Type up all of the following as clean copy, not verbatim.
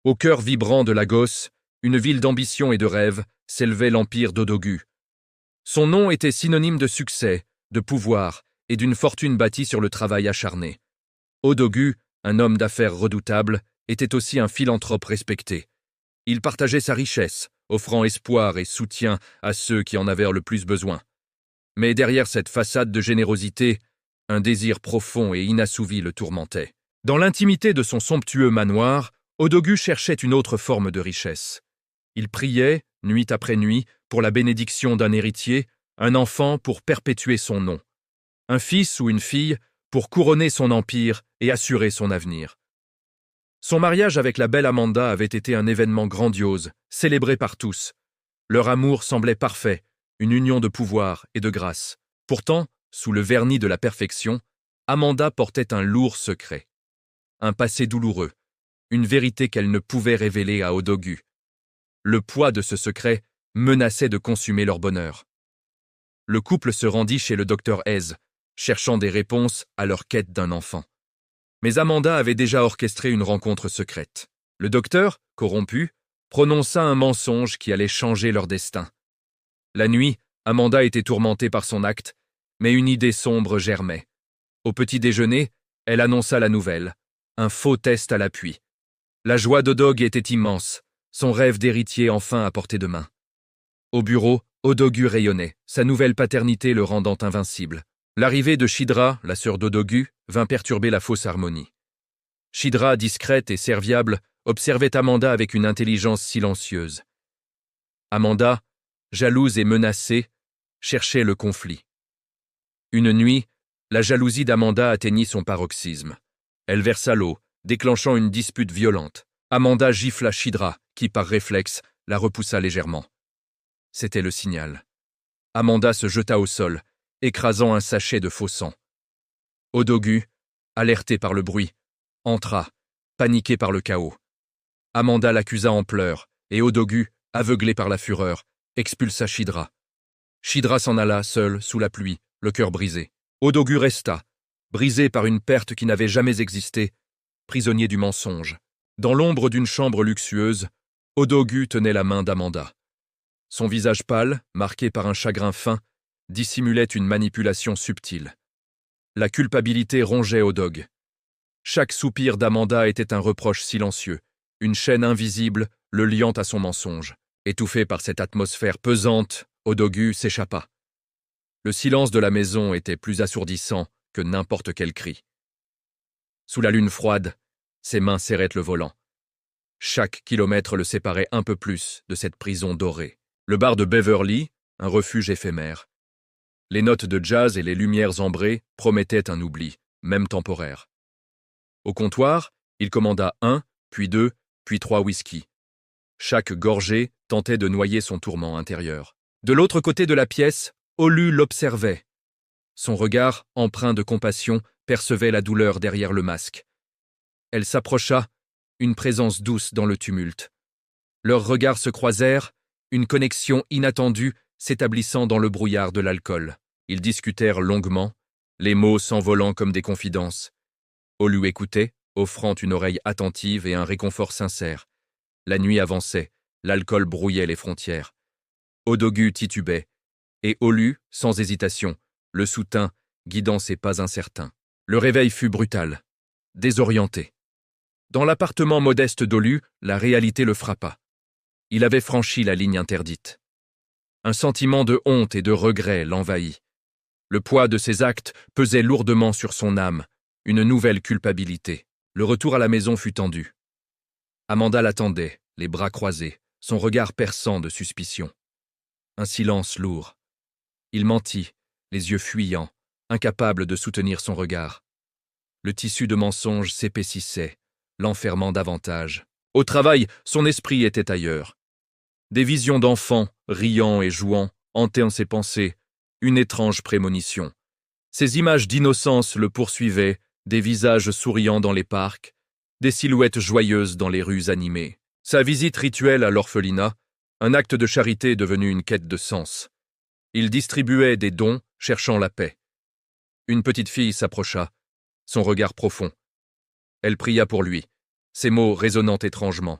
Au cœur vibrant de Lagos, une ville d'ambition et de rêve, s'élevait l'empire d'Odogu. Son nom était synonyme de succès, de pouvoir et d'une fortune bâtie sur le travail acharné. Odogu, un homme d'affaires redoutable, était aussi un philanthrope respecté. Il partageait sa richesse, offrant espoir et soutien à ceux qui en avaient le plus besoin. Mais derrière cette façade de générosité, un désir profond et inassouvi le tourmentait. Dans l'intimité de son somptueux manoir, Odogu cherchait une autre forme de richesse. Il priait, nuit après nuit, pour la bénédiction d'un héritier, un enfant pour perpétuer son nom, un fils ou une fille pour couronner son empire et assurer son avenir. Son mariage avec la belle Amanda avait été un événement grandiose, célébré par tous. Leur amour semblait parfait, une union de pouvoir et de grâce. Pourtant, sous le vernis de la perfection, Amanda portait un lourd secret. Un passé douloureux, une vérité qu'elle ne pouvait révéler à Odogu. Le poids de ce secret menaçait de consumer leur bonheur. Le couple se rendit chez le docteur Eze, cherchant des réponses à leur quête d'un enfant. Mais Amanda avait déjà orchestré une rencontre secrète. Le docteur, corrompu, prononça un mensonge qui allait changer leur destin. La nuit, Amanda était tourmentée par son acte, mais une idée sombre germait. Au petit déjeuner, elle annonça la nouvelle, un faux test à l'appui. La joie d'Odog était immense, son rêve d'héritier enfin à portée de main. Au bureau, Odogu rayonnait, sa nouvelle paternité le rendant invincible. L'arrivée de Shidra, la sœur d'Odogu, vint perturber la fausse harmonie. Shidra, discrète et serviable, observait Amanda avec une intelligence silencieuse. Amanda, jalouse et menacée, cherchait le conflit. Une nuit, la jalousie d'Amanda atteignit son paroxysme. Elle versa l'eau, déclenchant une dispute violente. Amanda gifla Shidra, qui, par réflexe, la repoussa légèrement. C'était le signal. Amanda se jeta au sol, écrasant un sachet de faux sang. Odogu, alerté par le bruit, entra, paniqué par le chaos. Amanda l'accusa en pleurs, et Odogu, aveuglé par la fureur, expulsa Shidra. Shidra s'en alla, seul, sous la pluie, le cœur brisé. Odogu resta, brisé par une perte qui n'avait jamais existé, prisonnier du mensonge. Dans l'ombre d'une chambre luxueuse, Odogu tenait la main d'Amanda. Son visage pâle, marqué par un chagrin fin, dissimulait une manipulation subtile. La culpabilité rongeait Odog. Chaque soupir d'Amanda était un reproche silencieux, une chaîne invisible le liant à son mensonge. Étouffé par cette atmosphère pesante, Odogu s'échappa. Le silence de la maison était plus assourdissant que n'importe quel cri. Sous la lune froide, ses mains serraient le volant. Chaque kilomètre le séparait un peu plus de cette prison dorée. Le bar de Beverly, un refuge éphémère. Les notes de jazz et les lumières ambrées promettaient un oubli, même temporaire. Au comptoir, il commanda 1, puis 2, puis 3 whisky. Chaque gorgée tentait de noyer son tourment intérieur. De l'autre côté de la pièce, Olu l'observait. Son regard, empreint de compassion, percevait la douleur derrière le masque. Elle s'approcha, une présence douce dans le tumulte. Leurs regards se croisèrent, une connexion inattendue s'établissant dans le brouillard de l'alcool. Ils discutèrent longuement, les mots s'envolant comme des confidences. Olu écoutait, offrant une oreille attentive et un réconfort sincère. La nuit avançait, l'alcool brouillait les frontières. Odogu titubait, et Olu, sans hésitation, le soutint, guidant ses pas incertains. Le réveil fut brutal, désorienté. Dans l'appartement modeste d'Olu, la réalité le frappa. Il avait franchi la ligne interdite. Un sentiment de honte et de regret l'envahit. Le poids de ses actes pesait lourdement sur son âme, une nouvelle culpabilité. Le retour à la maison fut tendu. Amanda l'attendait, les bras croisés, son regard perçant de suspicion. Un silence lourd. Il mentit, les yeux fuyants, incapable de soutenir son regard. Le tissu de mensonges s'épaississait, l'enfermant davantage. Au travail, son esprit était ailleurs. Des visions d'enfants, riant et jouant, hantaient ses pensées, une étrange prémonition. Ces images d'innocence le poursuivaient, des visages souriants dans les parcs, des silhouettes joyeuses dans les rues animées. Sa visite rituelle à l'orphelinat, un acte de charité devenu une quête de sens. Il distribuait des dons, cherchant la paix. Une petite fille s'approcha, son regard profond. Elle pria pour lui, ses mots résonnant étrangement.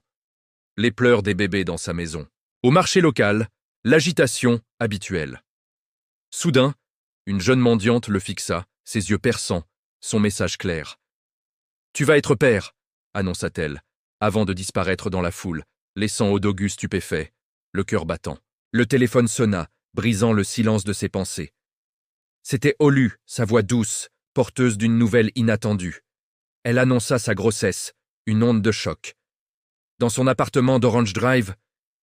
les pleurs des bébés dans sa maison. Au marché local, l'agitation habituelle. Soudain, une jeune mendiante le fixa, ses yeux perçants, son message clair. « Tu vas être père !» annonça-t-elle, avant de disparaître dans la foule, laissant Odogu stupéfait, le cœur battant. Le téléphone sonna, brisant le silence de ses pensées. C'était Olu, sa voix douce, porteuse d'une nouvelle inattendue. Elle annonça sa grossesse, une onde de choc. Dans son appartement d'Orange Drive,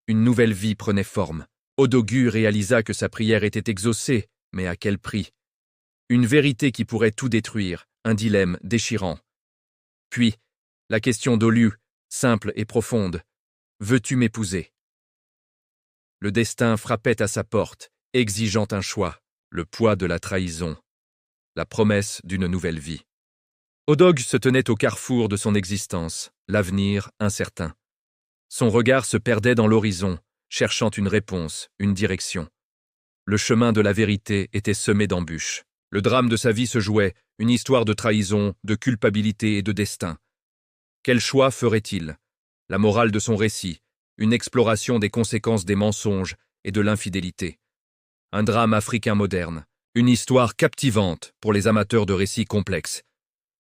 une nouvelle vie prenait forme. Odogu réalisa que sa prière était exaucée, mais à quel prix? Une vérité qui pourrait tout détruire, un dilemme déchirant. Puis, la question d'Olu, simple et profonde. « Veux-tu m'épouser ?» Le destin frappait à sa porte, exigeant un choix, le poids de la trahison, la promesse d'une nouvelle vie. Odog se tenait au carrefour de son existence, l'avenir incertain. Son regard se perdait dans l'horizon, cherchant une réponse, une direction. Le chemin de la vérité était semé d'embûches. Le drame de sa vie se jouait, une histoire de trahison, de culpabilité et de destin. Quel choix ferait-il? La morale de son récit, une exploration des conséquences des mensonges et de l'infidélité. Un drame africain moderne, une histoire captivante pour les amateurs de récits complexes,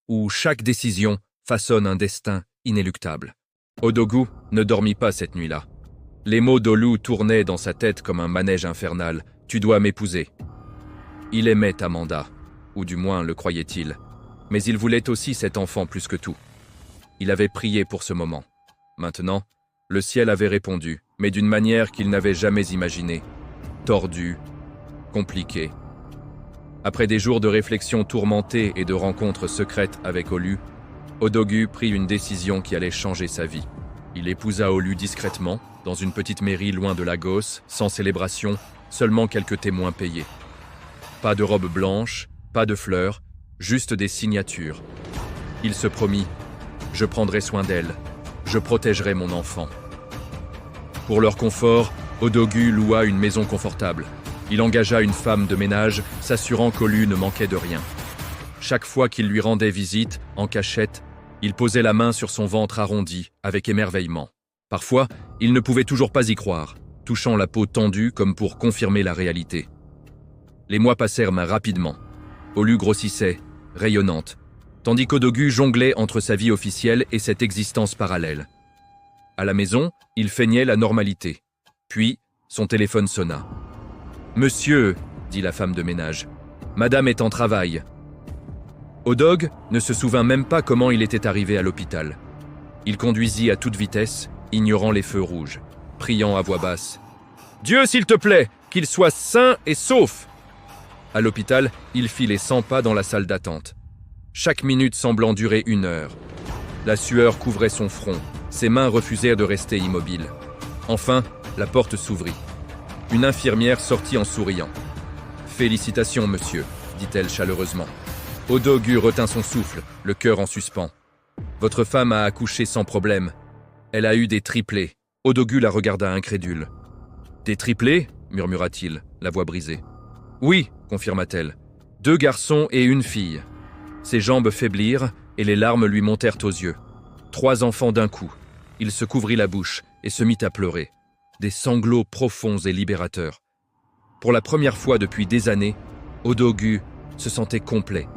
où chaque décision façonne un destin inéluctable. Odogu ne dormit pas cette nuit-là. Les mots d'Olu tournaient dans sa tête comme un manège infernal. « Tu dois m'épouser ». Il aimait Amanda, ou du moins le croyait-il, mais il voulait aussi cet enfant plus que tout. Il avait prié pour ce moment. Maintenant, le ciel avait répondu, mais d'une manière qu'il n'avait jamais imaginée. Tordue, compliquée. Après des jours de réflexion tourmentée et de rencontres secrètes avec Olu, Odogu prit une décision qui allait changer sa vie. Il épousa Olu discrètement, dans une petite mairie loin de Lagos, sans célébration, seulement quelques témoins payés. Pas de robe blanche, pas de fleurs, juste des signatures. Il se promit « Je prendrai soin d'elle, je protégerai mon enfant ». Pour leur confort, Odogu loua une maison confortable. Il engagea une femme de ménage, s'assurant qu'Olu ne manquait de rien. Chaque fois qu'il lui rendait visite, en cachette, il posait la main sur son ventre arrondi, avec émerveillement. Parfois, il ne pouvait toujours pas y croire, touchant la peau tendue comme pour confirmer la réalité. Les mois passèrent rapidement. Olu grossissait, rayonnante, tandis qu'Odogu jonglait entre sa vie officielle et cette existence parallèle. À la maison, il feignait la normalité. Puis, son téléphone sonna. « Monsieur, » dit la femme de ménage, « Madame est en travail. » Odog ne se souvint même pas comment il était arrivé à l'hôpital. Il conduisit à toute vitesse, ignorant les feux rouges, priant à voix basse. « Dieu, s'il te plaît, qu'il soit sain et sauf !» À l'hôpital, il fit les 100 pas dans la salle d'attente. Chaque minute semblant durer 1 heure. La sueur couvrait son front, ses mains refusèrent de rester immobiles. Enfin, la porte s'ouvrit. Une infirmière sortit en souriant. « Félicitations, monsieur », dit-elle chaleureusement. Odogu retint son souffle, le cœur en suspens. « Votre femme a accouché sans problème. Elle a eu des triplés. » Odogu la regarda incrédule. « Des triplés » murmura-t-il, la voix brisée. « Oui » confirma-t-elle. « 2 garçons et 1 fille. » Ses jambes faiblirent et les larmes lui montèrent aux yeux. 3 enfants d'un coup. Il se couvrit la bouche et se mit à pleurer. Des sanglots profonds et libérateurs. Pour la première fois depuis des années, Odogu se sentait complet,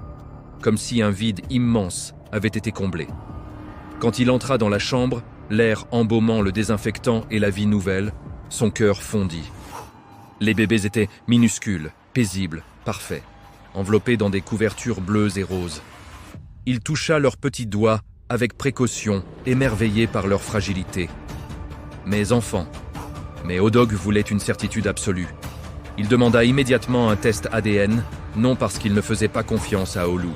comme si un vide immense avait été comblé. Quand il entra dans la chambre, l'air embaumant le désinfectant et la vie nouvelle, son cœur fondit. Les bébés étaient minuscules, paisibles, parfaits, enveloppés dans des couvertures bleues et roses. Il toucha leurs petits doigts avec précaution, émerveillé par leur fragilité. Mais enfants. Mais Odog voulait une certitude absolue. Il demanda immédiatement un test ADN, non parce qu'il ne faisait pas confiance à Olu,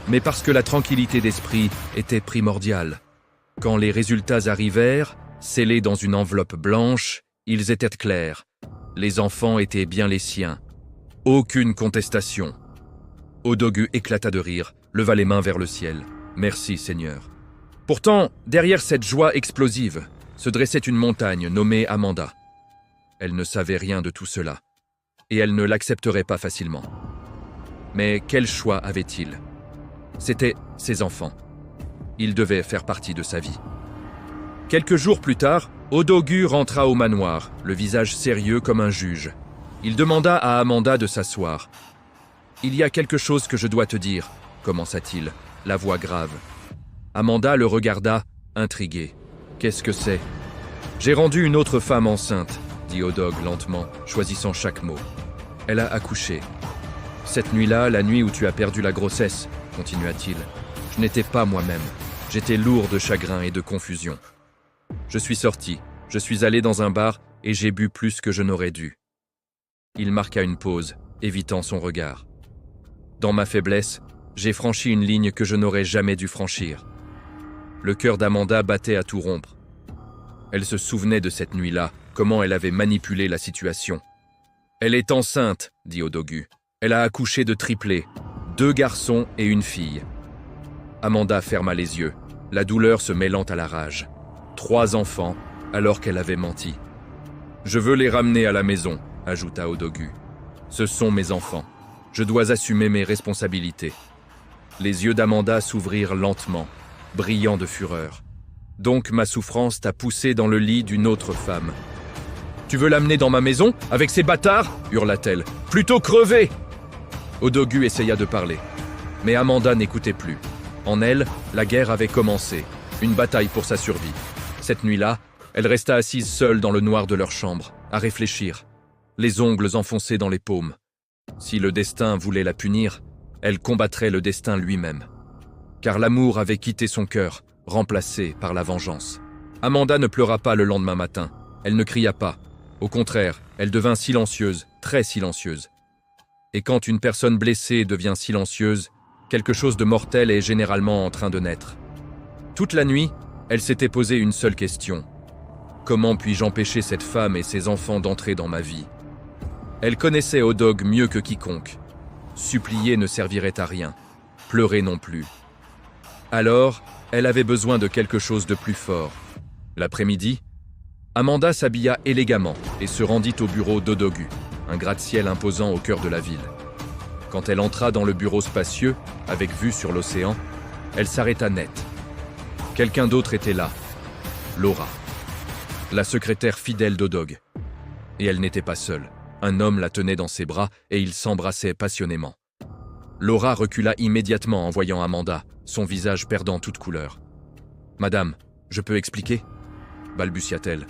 mais parce que la tranquillité d'esprit était primordiale. Quand les résultats arrivèrent, scellés dans une enveloppe blanche, ils étaient clairs. Les enfants étaient bien les siens. Aucune contestation. Odogu éclata de rire, leva les mains vers le ciel. « Merci, Seigneur. » Pourtant, derrière cette joie explosive, se dressait une montagne nommée Amanda. Elle ne savait rien de tout cela, et elle ne l'accepterait pas facilement. Mais quel choix avait-il? C'étaient ses enfants. Ils devaient faire partie de sa vie. Quelques jours plus tard, Odogu rentra au manoir, le visage sérieux comme un juge. Il demanda à Amanda de s'asseoir. « Il y a quelque chose que je dois te dire », commença-t-il, la voix grave. Amanda le regarda, intriguée. « Qu'est-ce que c'est ?»« J'ai rendu une autre femme enceinte, » dit Odog lentement, choisissant chaque mot. « Elle a accouché. »« Cette nuit-là, la nuit où tu as perdu la grossesse, » continua-t-il, « je n'étais pas moi-même. J'étais lourd de chagrin et de confusion. Je suis sorti, je suis allé dans un bar et j'ai bu plus que je n'aurais dû. » Il marqua une pause, évitant son regard. « Dans ma faiblesse, j'ai franchi une ligne que je n'aurais jamais dû franchir. » Le cœur d'Amanda battait à tout rompre. Elle se souvenait de cette nuit-là, comment elle avait manipulé la situation. « Elle est enceinte, » dit Odogu. « Elle a accouché de triplés, 2 garçons et une fille. » Amanda ferma les yeux, la douleur se mêlant à la rage. 3 enfants, alors qu'elle avait menti. « Je veux les ramener à la maison, » ajouta Odogu. « Ce sont mes enfants. Je dois assumer mes responsabilités. » Les yeux d'Amanda s'ouvrirent lentement, brillants de fureur. « Donc ma souffrance t'a poussé dans le lit d'une autre femme. »« Tu veux l'amener dans ma maison, avec ces bâtards ?» hurla-t-elle. « Plutôt crever !» Odogu essaya de parler. Mais Amanda n'écoutait plus. En elle, la guerre avait commencé, une bataille pour sa survie. Cette nuit-là, elle resta assise seule dans le noir de leur chambre, à réfléchir, les ongles enfoncés dans les paumes. Si le destin voulait la punir, elle combattrait le destin lui-même. Car l'amour avait quitté son cœur, remplacé par la vengeance. Amanda ne pleura pas le lendemain matin, elle ne cria pas. Au contraire, elle devint silencieuse, très silencieuse. Et quand une personne blessée devient silencieuse, quelque chose de mortel est généralement en train de naître. Toute la nuit, elle s'était posé une seule question. Comment puis-je empêcher cette femme et ses enfants d'entrer dans ma vie ? Elle connaissait Odog mieux que quiconque. Supplier ne servirait à rien, pleurer non plus. Alors, elle avait besoin de quelque chose de plus fort. L'après-midi, Amanda s'habilla élégamment et se rendit au bureau d'Odogu, un gratte-ciel imposant au cœur de la ville. Quand elle entra dans le bureau spacieux, avec vue sur l'océan, elle s'arrêta net. Quelqu'un d'autre était là, Laura, la secrétaire fidèle d'Odog. Et elle n'était pas seule. Un homme la tenait dans ses bras et ils s'embrassaient passionnément. Laura recula immédiatement en voyant Amanda, son visage perdant toute couleur. « Madame, je peux expliquer ?» balbutia-t-elle.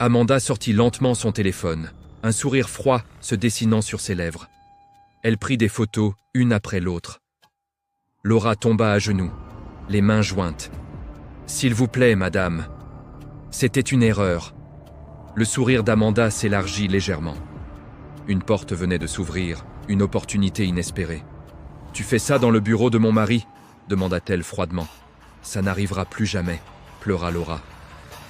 Amanda sortit lentement son téléphone, un sourire froid se dessinant sur ses lèvres. Elle prit des photos, une après l'autre. Laura tomba à genoux, les mains jointes. « S'il vous plaît, madame. » C'était une erreur. Le sourire d'Amanda s'élargit légèrement. Une porte venait de s'ouvrir, une opportunité inespérée. « Tu fais ça dans le bureau de mon mari ?» demanda-t-elle froidement. « Ça n'arrivera plus jamais », pleura Laura.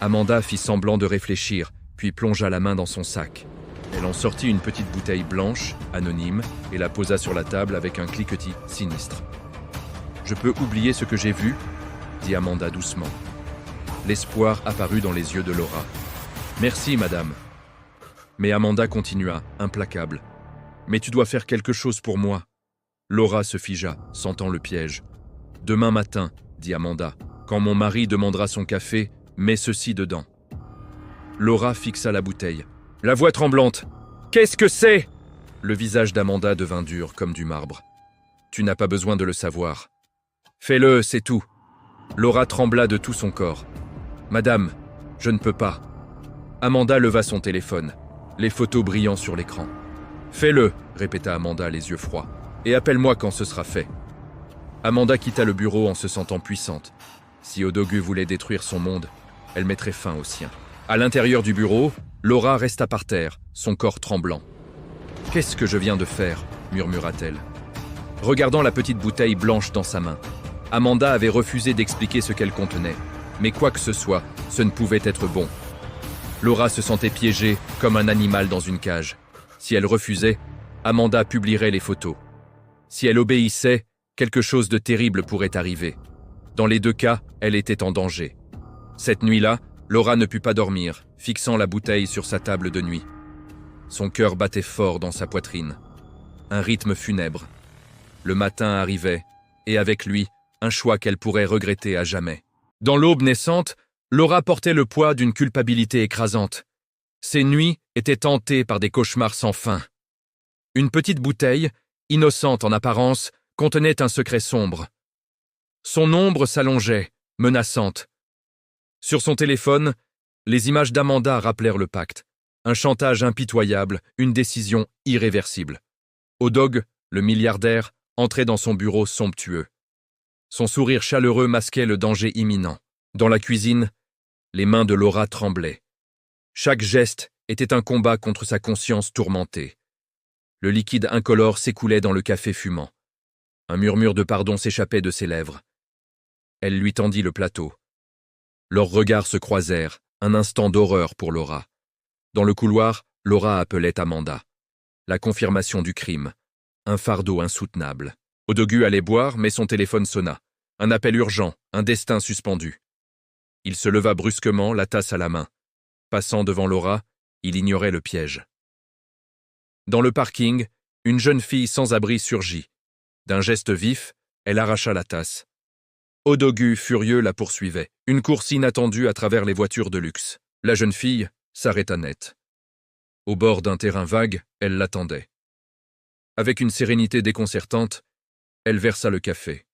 Amanda fit semblant de réfléchir, puis plongea la main dans son sac. Elle en sortit une petite bouteille blanche, anonyme, et la posa sur la table avec un cliquetis sinistre. « Je peux oublier ce que j'ai vu ?» dit Amanda doucement. L'espoir apparut dans les yeux de Laura. « Merci, madame. » Mais Amanda continua, implacable. « Mais tu dois faire quelque chose pour moi. » Laura se figea, sentant le piège. « Demain matin, » dit Amanda, « quand mon mari demandera son café, mets ceci dedans. » Laura fixa la bouteille. La voix tremblante. « Qu'est-ce que c'est ?» Le visage d'Amanda devint dur comme du marbre. « Tu n'as pas besoin de le savoir. »« Fais-le, c'est tout. » Laura trembla de tout son corps. « Madame, je ne peux pas. » Amanda leva son téléphone, les photos brillant sur l'écran. « Fais-le, » répéta Amanda les yeux froids, « et appelle-moi quand ce sera fait. » Amanda quitta le bureau en se sentant puissante. Si Odogu voulait détruire son monde, elle mettrait fin au sien. À l'intérieur du bureau, Laura resta par terre, son corps tremblant. « Qu'est-ce que je viens de faire ?» murmura-t-elle. Regardant la petite bouteille blanche dans sa main, Amanda avait refusé d'expliquer ce qu'elle contenait. Mais quoi que ce soit, ce ne pouvait être bon. Laura se sentait piégée comme un animal dans une cage. Si elle refusait, Amanda publierait les photos. Si elle obéissait, quelque chose de terrible pourrait arriver. Dans les 2 cas, elle était en danger. Cette nuit-là, Laura ne put pas dormir, fixant la bouteille sur sa table de nuit. Son cœur battait fort dans sa poitrine. Un rythme funèbre. Le matin arrivait, et avec lui, un choix qu'elle pourrait regretter à jamais. Dans l'aube naissante, Laura portait le poids d'une culpabilité écrasante. Ses nuits étaient hantées par des cauchemars sans fin. Une petite bouteille, innocente en apparence, contenait un secret sombre. Son ombre s'allongeait, menaçante. Sur son téléphone, les images d'Amanda rappelèrent le pacte. Un chantage impitoyable, une décision irréversible. O'Dog, le milliardaire, entrait dans son bureau somptueux. Son sourire chaleureux masquait le danger imminent. Dans la cuisine, les mains de Laura tremblaient. Chaque geste était un combat contre sa conscience tourmentée. Le liquide incolore s'écoulait dans le café fumant. Un murmure de pardon s'échappait de ses lèvres. Elle lui tendit le plateau. Leurs regards se croisèrent, un instant d'horreur pour Laura. Dans le couloir, Laura appelait Amanda. La confirmation du crime. Un fardeau insoutenable. O'Dogu allait boire, mais son téléphone sonna. Un appel urgent, un destin suspendu. Il se leva brusquement, la tasse à la main. Passant devant Laura, il ignorait le piège. Dans le parking, une jeune fille sans abri surgit. D'un geste vif, elle arracha la tasse. O'Dogu, furieux, la poursuivait. Une course inattendue à travers les voitures de luxe. La jeune fille s'arrêta net. Au bord d'un terrain vague, elle l'attendait. Avec une sérénité déconcertante, elle versa le café.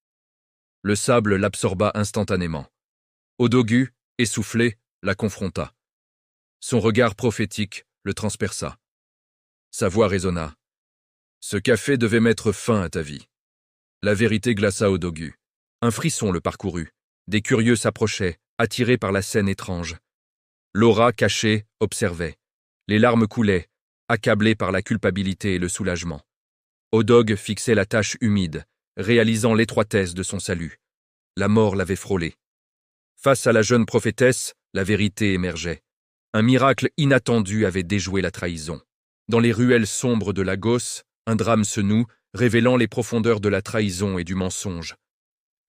Le sable l'absorba instantanément. O'Dogu, essoufflé, la confronta. Son regard prophétique le transperça. Sa voix résonna. « Ce café devait mettre fin à ta vie. » La vérité glaça O'Dogu. Un frisson le parcourut. Des curieux s'approchaient, attirés par la scène étrange. Laura, cachée, observait. Les larmes coulaient, accablée par la culpabilité et le soulagement. O'Dog fixait la tache humide, réalisant l'étroitesse de son salut. La mort l'avait frôlé. Face à la jeune prophétesse, la vérité émergeait. Un miracle inattendu avait déjoué la trahison. Dans les ruelles sombres de Lagos, un drame se noue, révélant les profondeurs de la trahison et du mensonge.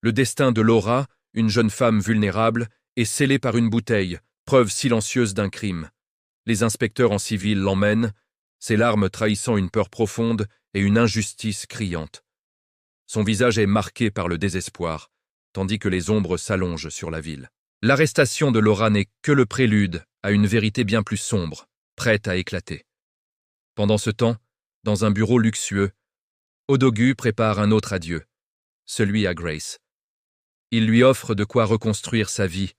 Le destin de Laura, une jeune femme vulnérable, est scellé par une bouteille, preuve silencieuse d'un crime. Les inspecteurs en civil l'emmènent, ses larmes trahissant une peur profonde et une injustice criante. Son visage est marqué par le désespoir, tandis que les ombres s'allongent sur la ville. L'arrestation de Laura n'est que le prélude à une vérité bien plus sombre, prête à éclater. Pendant ce temps, dans un bureau luxueux, O'Dogu prépare un autre adieu, celui à Grace. Il lui offre de quoi reconstruire sa vie,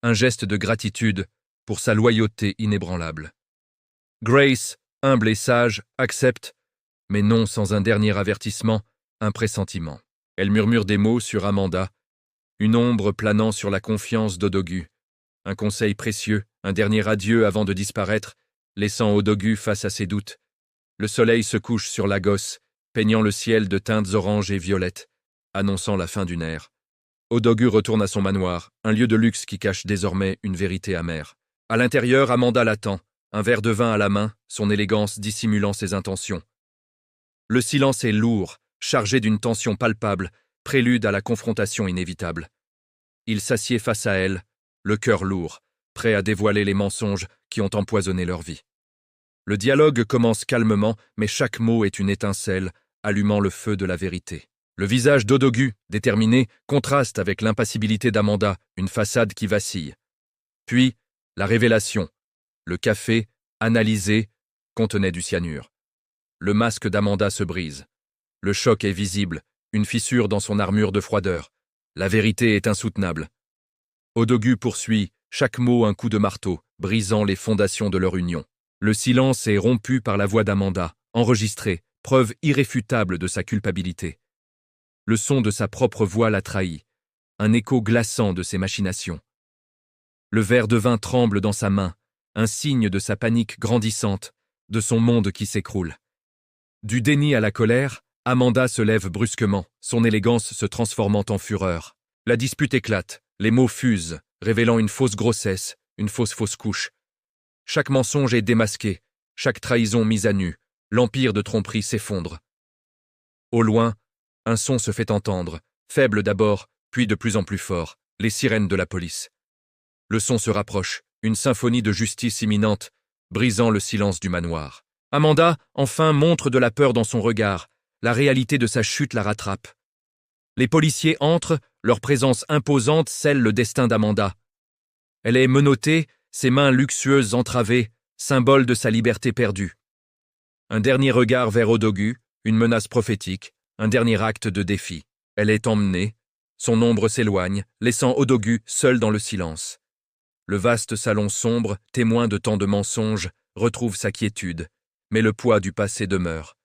un geste de gratitude pour sa loyauté inébranlable. Grace, humble et sage, accepte, mais non sans un dernier avertissement, un pressentiment. Elle murmure des mots sur Amanda, une ombre planant sur la confiance d'Odogu. Un conseil précieux, un dernier adieu avant de disparaître, laissant Odogu face à ses doutes. Le soleil se couche sur Lagos, peignant le ciel de teintes oranges et violettes, annonçant la fin d'une ère. Odogu retourne à son manoir, un lieu de luxe qui cache désormais une vérité amère. À l'intérieur, Amanda l'attend, un verre de vin à la main, son élégance dissimulant ses intentions. Le silence est lourd, chargé d'une tension palpable, prélude à la confrontation inévitable. Il s'assied face à elle, le cœur lourd, prêt à dévoiler les mensonges qui ont empoisonné leur vie. Le dialogue commence calmement, mais chaque mot est une étincelle, allumant le feu de la vérité. Le visage d'Odogu, déterminé, contraste avec l'impassibilité d'Amanda, une façade qui vacille. Puis, la révélation. Le café, analysé, contenait du cyanure. Le masque d'Amanda se brise. Le choc est visible, une fissure dans son armure de froideur. La vérité est insoutenable. Odogu poursuit, chaque mot un coup de marteau, brisant les fondations de leur union. Le silence est rompu par la voix d'Amanda, enregistrée, preuve irréfutable de sa culpabilité. Le son de sa propre voix la trahit, un écho glaçant de ses machinations. Le verre de vin tremble dans sa main, un signe de sa panique grandissante, de son monde qui s'écroule. Du déni à la colère, Amanda se lève brusquement, son élégance se transformant en fureur. La dispute éclate, les mots fusent, révélant une fausse grossesse, une fausse couche. Chaque mensonge est démasqué, chaque trahison mise à nu, l'empire de tromperie s'effondre. Au loin, un son se fait entendre, faible d'abord, puis de plus en plus fort, les sirènes de la police. Le son se rapproche, une symphonie de justice imminente, brisant le silence du manoir. Amanda, enfin, montre de la peur dans son regard, la réalité de sa chute la rattrape. Les policiers entrent, leur présence imposante scelle le destin d'Amanda. Elle est menottée, ses mains luxueuses entravées, symbole de sa liberté perdue. Un dernier regard vers Odogu, une menace prophétique, un dernier acte de défi. Elle est emmenée, son ombre s'éloigne, laissant Odogu seul dans le silence. Le vaste salon sombre, témoin de tant de mensonges, retrouve sa quiétude, mais le poids du passé demeure.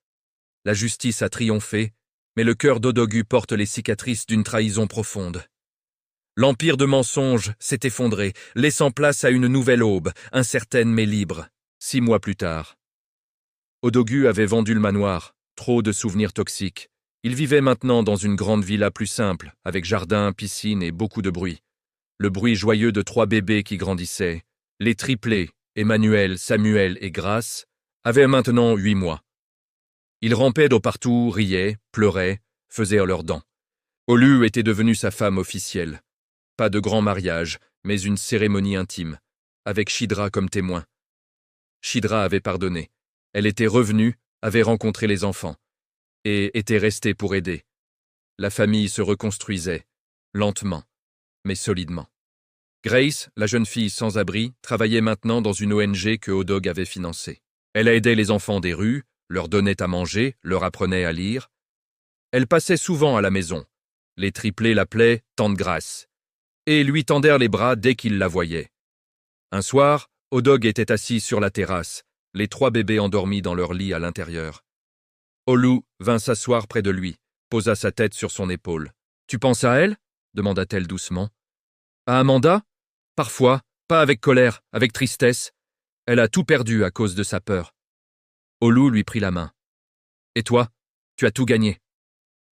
La justice a triomphé, mais le cœur d'Odogu porte les cicatrices d'une trahison profonde. L'empire de mensonges s'est effondré, laissant place à une nouvelle aube, incertaine mais libre. 6 mois plus tard. Odogu avait vendu le manoir, trop de souvenirs toxiques. Il vivait maintenant dans une grande villa plus simple, avec jardin, piscine et beaucoup de bruit. Le bruit joyeux de 3 bébés qui grandissaient. Les triplés, Emmanuel, Samuel et Grace, avaient maintenant 8 mois. Ils rampaient de partout, riaient, pleuraient, faisaient leurs dents. Olu était devenue sa femme officielle. Pas de grand mariage, mais une cérémonie intime, avec Shidra comme témoin. Shidra avait pardonné. Elle était revenue, avait rencontré les enfants, et était restée pour aider. La famille se reconstruisait, lentement, mais solidement. Grace, la jeune fille sans abri, travaillait maintenant dans une ONG que Odog avait financée. Elle aidait les enfants des rues, leur donnait à manger, leur apprenait à lire. Elle passait souvent à la maison. Les triplés l'appelaient « Tante Grace » et lui tendèrent les bras dès qu'ils la voyaient. Un soir, Odog était assis sur la terrasse, les 3 bébés endormis dans leur lit à l'intérieur. Olu vint s'asseoir près de lui, posa sa tête sur son épaule. « Tu penses à elle » demanda-t-elle doucement. « À Amanda ? Parfois, pas avec colère, avec tristesse. Elle a tout perdu à cause de sa peur. » Olu lui prit la main. « Et toi, tu as tout gagné. »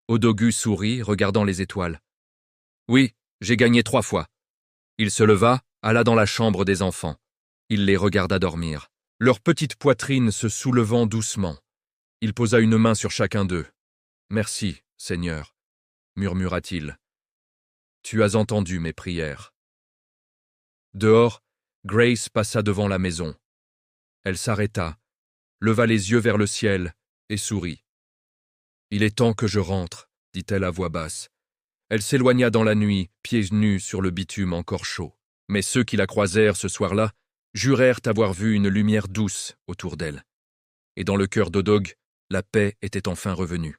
Odogu sourit, regardant les étoiles. « Oui, j'ai gagné 3 fois. » Il se leva, alla dans la chambre des enfants. Il les regarda dormir, leur petite poitrine se soulevant doucement. Il posa une main sur chacun d'eux. « Merci, Seigneur, » murmura-t-il. « Tu as entendu mes prières. » Dehors, Grace passa devant la maison. Elle s'arrêta, leva les yeux vers le ciel et sourit. « Il est temps que je rentre, » dit-elle à voix basse. Elle s'éloigna dans la nuit, pieds nus sur le bitume encore chaud. Mais ceux qui la croisèrent ce soir-là jurèrent avoir vu une lumière douce autour d'elle. Et dans le cœur d'Odog, la paix était enfin revenue.